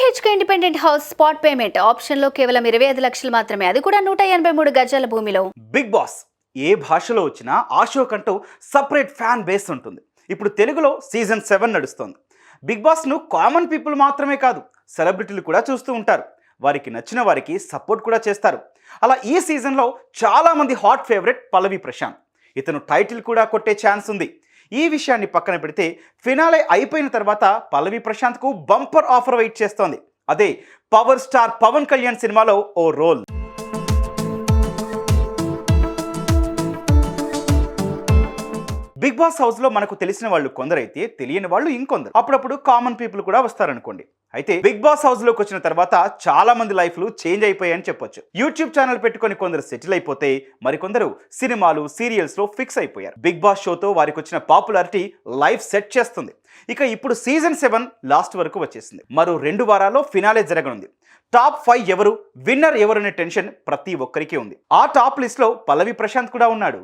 BHK independent house spot payment option లో కేవలం 25 లక్షలు మాత్రమే, అది కూడా 183 గజాల భూమిలో. బిగ్ బాస్ ఏ భాషలో వచ్చినా ఆ షోకంటూ సపరేట్ ఫ్యాన్ బేస్ ఉంటుంది. ఇప్పుడు తెలుగులో సీజన్ 7 నడుస్తోంది. బిగ్ బాస్ను కామన్ పీపుల్ మాత్రమే కాదు, సెలబ్రిటీలు కూడా చూస్తూ ఉంటారు. వారికి నచ్చిన వారికి సపోర్ట్ కూడా చేస్తారు. అలా ఈ సీజన్లో చాలామంది హాట్ ఫేవరెట్ పల్లవి ప్రశాంత్. ఇతను టైటిల్ కూడా కొట్టే ఛాన్స్ ఉంది. ఈ విషయాన్ని పక్కన పెడితే ఫినాలే అయిపోయిన తర్వాత పల్లవి ప్రశాంత్కు బంపర్ ఆఫర్ వెయిట్ చేస్తోంది. అదే పవర్ స్టార్ పవన్ కళ్యాణ్ సినిమాలో ఓ రోల్. బిగ్ బాస్ హౌస్లో మనకు తెలిసిన వాళ్ళు కొందరైతే తెలియని వాళ్ళు ఇంకొందరు. అప్పుడప్పుడు కామన్ పీపుల్ కూడా వస్తారనుకోండి. అయితే బిగ్ బాస్ హౌస్లోకి వచ్చిన తర్వాత చాలా మంది లైఫ్లు చేంజ్ అయిపోయాయని చెప్పొచ్చు. యూట్యూబ్ ఛానల్ పెట్టుకొని కొందరు సెటిల్ అయిపోతే మరికొందరు సినిమాలు సీరియల్స్లో ఫిక్స్ అయిపోయారు. బిగ్ బాస్ షోతో వారికి వచ్చిన పాపులారిటీ లైఫ్ సెట్ చేస్తుంది. ఇక ఇప్పుడు సీజన్ 7 లాస్ట్ వరకు వచ్చేసింది. మరో 2 వారాల్లో ఫినాలే జరగనుంది. టాప్ 5 ఎవరు, విన్నర్ ఎవరనే టెన్షన్ ప్రతి ఒక్కరికి ఉంది. ఆ టాప్ లిస్ట్లో పల్లవి ప్రశాంత్ కూడా ఉన్నాడు.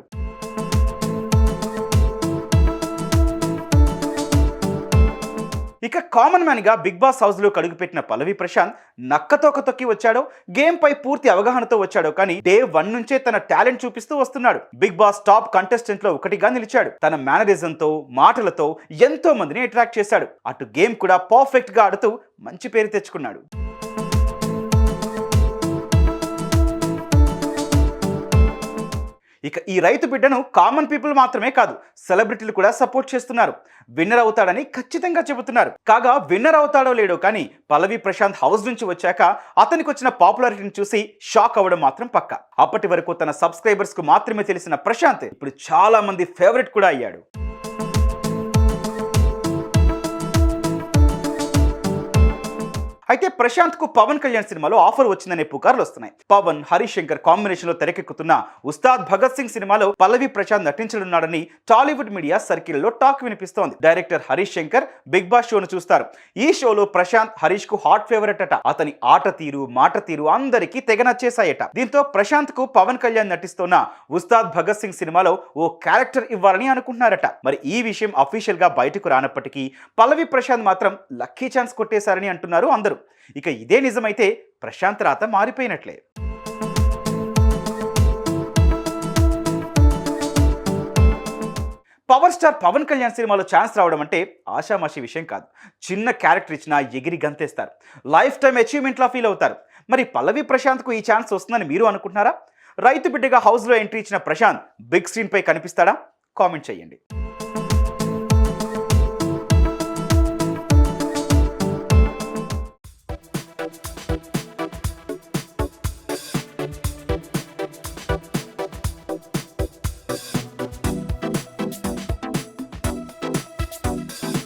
ఇక కామన్ మ్యాన్గా బిగ్ బాస్ హౌస్లో అడుగుపెట్టిన పల్లవి ప్రశాంత్ నక్కతోక తొక్కి వచ్చాడో, గేమ్ పై పూర్తి అవగాహనతో వచ్చాడో కానీ డే 1 నుంచే తన టాలెంట్ చూపిస్తూ వస్తున్నాడు. బిగ్ బాస్ టాప్ కంటెస్టెంట్ లో ఒకటిగా నిలిచాడు. తన మేనరిజంతో, మాటలతో ఎంతో మందిని అట్రాక్ట్ చేశాడు. అటు గేమ్ కూడా పర్ఫెక్ట్ గా ఆడుతూ మంచి పేరు తెచ్చుకున్నాడు. ఇక ఈ రైతు బిడ్డను కామన్ పీపుల్ మాత్రమే కాదు, సెలబ్రిటీలు కూడా సపోర్ట్ చేస్తున్నారు. విన్నర్ అవుతాడని ఖచ్చితంగా చెబుతున్నారు. కాగా విన్నర్ అవుతాడో లేడో కానీ పల్లవి ప్రశాంత్ హౌస్ నుంచి వచ్చాక అతనికి వచ్చిన పాపులారిటీని చూసి షాక్ అవ్వడం మాత్రం పక్కా. అప్పటి వరకు తన సబ్స్క్రైబర్స్ కు మాత్రమే తెలిసిన ప్రశాంత్ ఇప్పుడు చాలా మంది ఫేవరెట్ కూడా అయ్యాడు. అయితే ప్రశాంత్ కు పవన్ కళ్యాణ్ సినిమాలో ఆఫర్ వచ్చిందనే పుకార్లు వస్తున్నాయి. పవన్ హరీష్ శంకర్ కాంబినేషన్ లో తెరకెక్కుతున్న ఉస్తాద్ భగత్ సింగ్ సినిమాలో పల్లవి ప్రశాంత్ నటించనున్నాడని టాలీవుడ్ మీడియా సర్కిల్లో టాక్ వినిపిస్తోంది. Director Harish Shankar big boss షోను చూస్తారు. ఈ షోలో ప్రశాంత్ హరీష్ కు హాట్ ఫేవరెట్ అట. అతని ఆట తీరు, మాట తీరు అందరికీ తెగ నచ్చేశాయట. దీంతో ప్రశాంత్ కు పవన్ కళ్యాణ్ నటిస్తున్న ఉస్తాద్ భగత్ సింగ్ సినిమాలో ఓ క్యారెక్టర్ ఇవ్వాలని అనుకుంటున్నారట. మరి ఈ విషయం అఫీషియల్ గా బయటకు రానప్పటికీ పల్లవి ప్రశాంత్ మాత్రం లక్కీ ఛాన్స్ కొట్టేశారని అంటున్నారు అందరూ. ఇక ఇదే నిజమైతే ప్రశాంత్ రాత మారిపోయినట్లే. పవర్ స్టార్ పవన్ కళ్యాణ్ సినిమాలో ఛాన్స్ రావడం అంటే ఆషామాషి విషయం కాదు. చిన్న క్యారెక్టర్ ఇచ్చినా ఎగిరి గంతేస్తారు. లైఫ్ టైం అచీవ్మెంట్లా ఫీల్ అవుతారు. మరి పల్లవి ప్రశాంత్కు ఈ ఛాన్స్ వస్తుందని మీరు అనుకుంటున్నారా? రైతు బిడ్డగా హౌస్లో ఎంట్రీ ఇచ్చిన ప్రశాంత్ బిగ్ స్క్రీన్ పై కనిపిస్తాడా? కామెంట్ చేయండి.